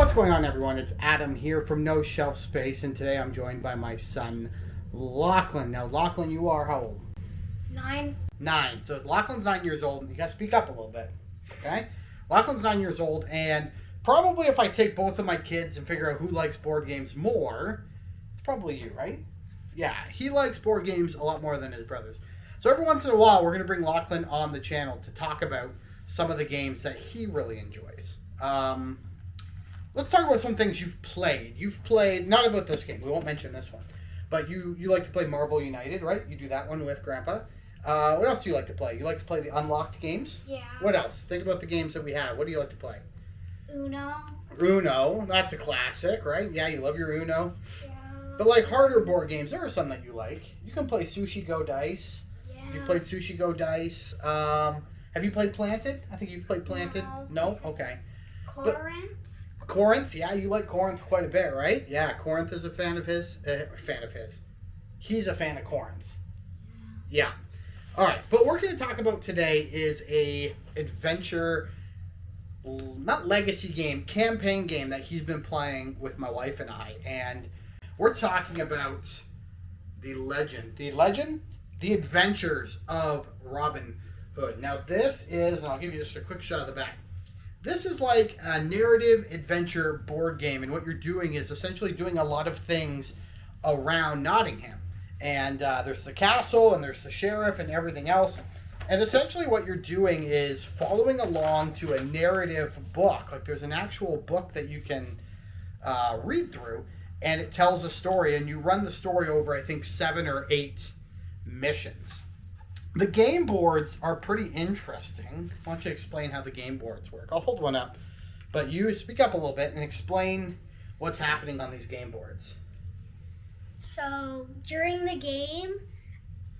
What's going on, everyone? It's Adam here from No Shelf Space, and today I'm joined by my son, Lochlan. Now, Lochlan, you are how old? 9. 9. So Lochlan's 9 years old, and you got to speak up a little bit, okay? Lochlan's 9 years old, and probably if I take both of my kids and figure out who likes board games more, it's probably you, right? Yeah, he likes board games a lot more than his brothers. So every once in a while, we're going to bring Lochlan on the channel to talk about some of the games that he really enjoys. Let's talk about some things you've played. You've played, not about this game, we won't mention this one, but you like to play Marvel United, right? You do that one with Grandpa. What else do you like to play? You like to play the unlocked games? Yeah. What else? Think about the games that we have. What do you like to play? Uno. Uno, that's a classic, right? Yeah, you love your Uno. Yeah. But like harder board games, there are some that you like. You can play Sushi Go Dice. Yeah. You've played Sushi Go Dice. Have you played Planted? I think you've played Planted. No? Okay. Corinth. Corinth, yeah, you like Corinth quite a bit, right? Yeah, Corinth is a fan of his. He's a fan of Corinth. Yeah. All right, but what we're going to talk about today is a adventure, not legacy game, campaign game that he's been playing with my wife and I, and we're talking about the Adventures of Robin Hood. Now this is, and I'll give you just a quick shot of the back. This is like a narrative adventure board game, and what you're doing is essentially doing a lot of things around Nottingham. And there's the castle, and there's the sheriff, and everything else. And essentially what you're doing is following along to a narrative book. Like there's an actual book that you can read through, and it tells a story, and you run the story over, I think, 7 or 8 missions. The game boards are pretty interesting. Why don't you explain how the game boards work? I'll hold one up, but you speak up a little bit and explain what's happening on these game boards. So during the game,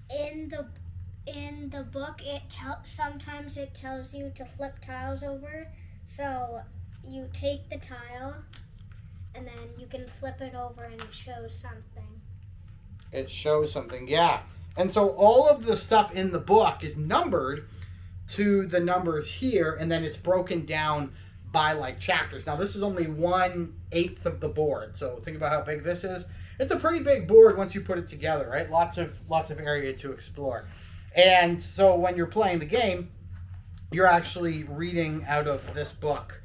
in the book, sometimes it tells you to flip tiles over. So you take the tile, and then you can flip it over, and it shows something. It shows something, yeah. And so all of the stuff in the book is numbered to the numbers here, and then it's broken down by like chapters. Now this is only 1/8 of the board, so think about how big this is. It's a pretty big board once you put it together, right? Lots of area to explore. And so when you're playing the game, you're actually reading out of this book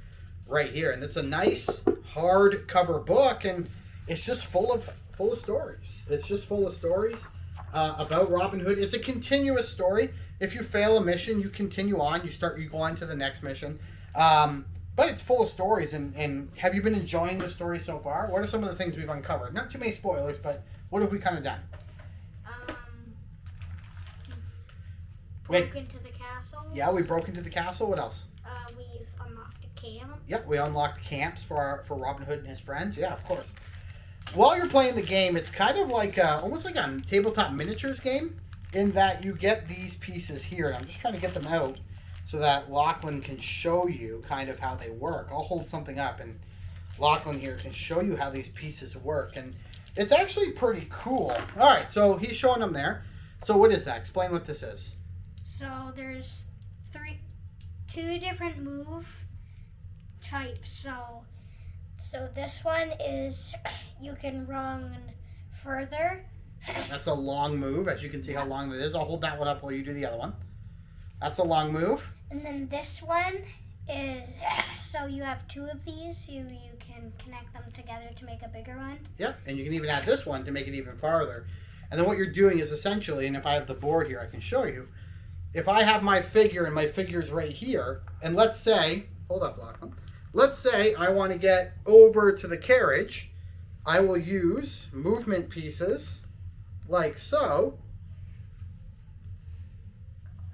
right here, and it's a nice hardcover book, and it's just full of stories. It's just full of stories. About Robin Hood. It's a continuous story. If you fail a mission, you continue on. You go on to the next mission. But it's full of stories. And have you been enjoying the story so far? What are some of the things we've uncovered? Not too many spoilers, but what have we kind of done? Broke into the castle. Yeah, we broke into the castle. What else? We've unlocked a camp. Yep, we unlocked camps for Robin Hood and his friends. Yeah, of course. While you're playing the game, it's kind of like almost like a tabletop miniatures game in that you get these pieces here. And I'm just trying to get them out so that Lochlan can show you kind of how they work. I'll hold something up, and Lochlan here can show you how these pieces work. And it's actually pretty cool. All right, so he's showing them there. So what is that? Explain what this is. So there's 2 different move types. So this one is you can run further. That's a long move, as you can see how long that is. I'll hold that one up while you do the other one. That's a long move. And then this one is, so you have 2 of these. You can connect them together to make a bigger one. Yep, and you can even add this one to make it even farther. And then what you're doing is essentially, and if I have the board here, I can show you. If I have my figure, and my figure's right here, and let's say, hold up, Lochlan. Let's say I want to get over to the carriage. I will use movement pieces like so.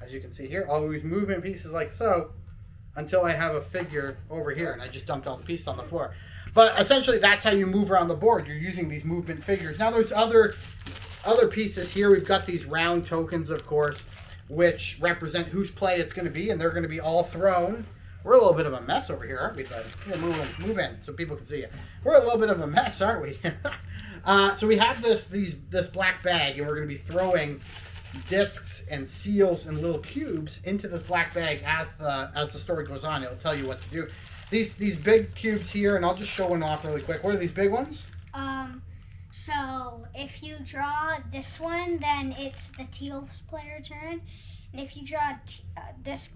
As you can see here, I'll use movement pieces like so until I have a figure over here, and I just dumped all the pieces on the floor. But essentially that's how you move around the board. You're using these movement figures. Now there's other pieces here. We've got these round tokens, of course, which represent whose play it's going to be, and they're going to be all thrown. We're a little bit of a mess over here, aren't we, bud? Yeah, move in so people can see you. We're a little bit of a mess, aren't we? So we have this black bag, and we're going to be throwing discs and seals and little cubes into this black bag as the story goes on. It'll tell you what to do. these big cubes here, and I'll just show one off really quick. What are these big ones? So if you draw this one, then it's the teal player turn. And if you draw this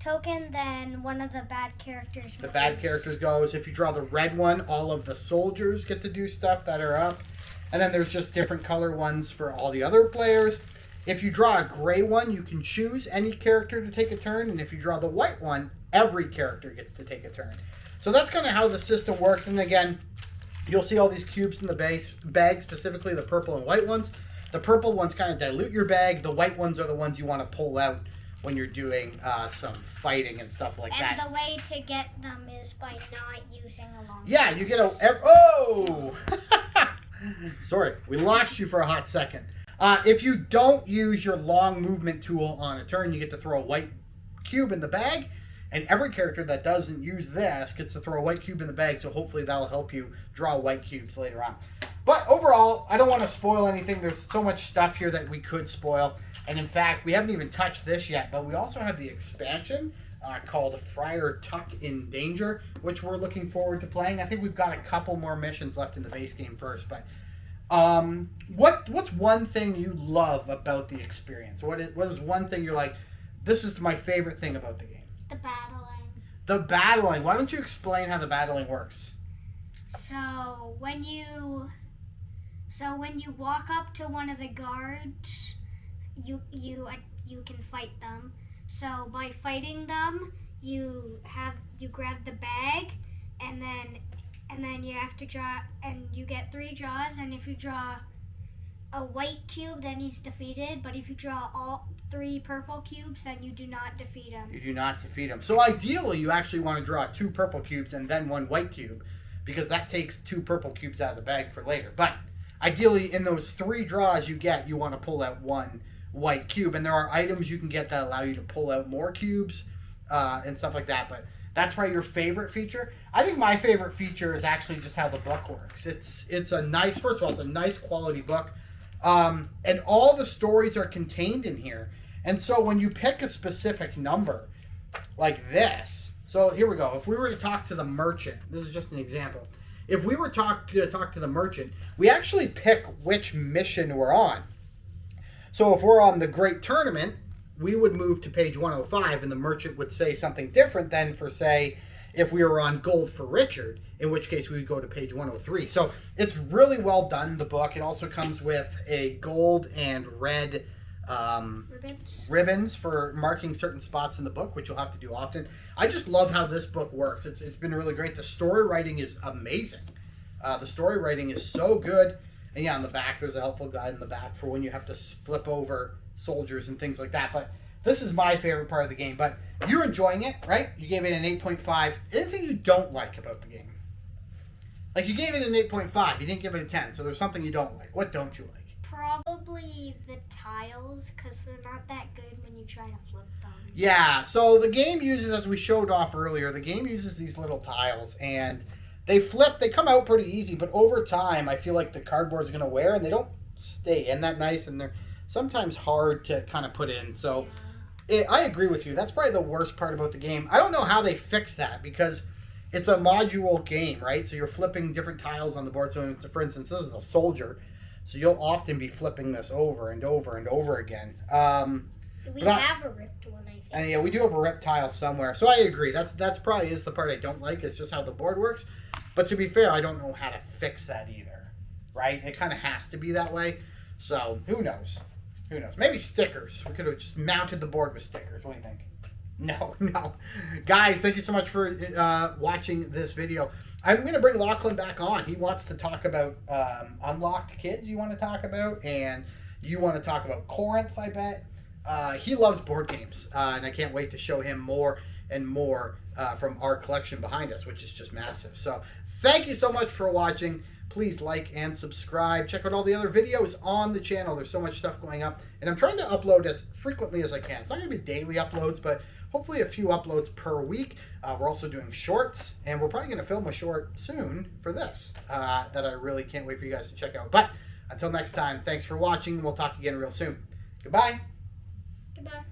token, then one of the bad characters The bad characters goes. If you draw the red one, all of the soldiers get to do stuff that are up. And then there's just different color ones for all the other players. If you draw a gray one, you can choose any character to take a turn. And if you draw the white one, every character gets to take a turn. So that's kind of how the system works. And again, you'll see all these cubes in the bag, specifically the purple and white ones. The purple ones kind of dilute your bag. The white ones are the ones you want to pull out when you're doing some fighting and stuff like that. And the way to get them is by not using a long Yeah, you get a... Oh! Sorry, we lost you for a hot second. If you don't use your long movement tool on a turn, you get to throw a white cube in the bag. And every character that doesn't use this gets to throw a white cube in the bag, so hopefully that'll help you draw white cubes later on. But overall, I don't want to spoil anything. There's so much stuff here that we could spoil. And in fact, we haven't even touched this yet, but we also have the expansion called Friar Tuck in Danger, which we're looking forward to playing. I think we've got a couple more missions left in the base game first, but what's one thing you love about the experience? What is one thing you're like, this is my favorite thing about the game? The battling. The battling. Why don't you explain how the battling works? So when you walk up to one of the guards, you can fight them. So by fighting them, you grab the bag, and then you have to draw, and you get 3 draws. And if you draw a white cube, then he's defeated. But if you draw all 3 purple cubes, then you do not defeat him. You do not defeat him. So ideally, you actually want to draw 2 purple cubes and then 1 white cube, because that takes 2 purple cubes out of the bag for later. But ideally, in those 3 draws you want to pull out 1 white cube. And there are items you can get that allow you to pull out more cubes and stuff like that. But that's probably your favorite feature. I think my favorite feature is actually just how the book works. It's a nice, first of all, it's a nice quality book. And all the stories are contained in here. And so when you pick a specific number like this, so here we go. If we were to talk to the merchant, this is just an example. If we were to talk to the merchant, we actually pick which mission we're on. So if we're on the Great Tournament, we would move to page 105, and the merchant would say something different than, for say, if we were on Gold for Richard, in which case we would go to page 103. So it's really well done, the book. It also comes with a gold and red ribbons for marking certain spots in the book, which you'll have to do often. I just love how this book works. It's been really great. The story writing is amazing. The story writing is so good. And yeah, on the back, there's a helpful guide in the back for when you have to flip over soldiers and things like that. But this is my favorite part of the game. But you're enjoying it, right? You gave it an 8.5. Anything you don't like about the game? Like, you gave it an 8.5. You didn't give it a 10. So there's something you don't like. What don't you like? Probably the tiles, because they're not that good when you try to flip them. Yeah, so the game uses, as we showed off earlier, the game uses these little tiles, and they flip, they come out pretty easy, but over time, I feel like the cardboard's going to wear, and they don't stay in that nice, and they're sometimes hard to kind of put in. So I agree with you. That's probably the worst part about the game. I don't know how they fix that, because it's a module game, right? So you're flipping different tiles on the board. So for instance, this is a soldier. So you'll often be flipping this over and over and over again. We have a ripped one, I think. And yeah, we do have a ripped tile somewhere. So I agree. That's probably is the part I don't like. It's just how the board works. But to be fair, I don't know how to fix that either, right? It kind of has to be that way. So who knows? Who knows? Maybe stickers. We could have just mounted the board with stickers. What do you think? No. Guys, thank you so much for watching this video. I'm going to bring Lochlan back on. He wants to talk about unlocked kids you want to talk about, and you want to talk about Corinth, I bet. He loves board games, and I can't wait to show him more and more from our collection behind us, which is just massive. So thank you so much for watching. Please like and subscribe. Check out all the other videos on the channel. There's so much stuff going up, and I'm trying to upload as frequently as I can. It's not going to be daily uploads, but hopefully a few uploads per week. We're also doing shorts, and we're probably going to film a short soon for this that I really can't wait for you guys to check out. But until next time, thanks for watching. We'll talk again real soon. Goodbye. Goodbye.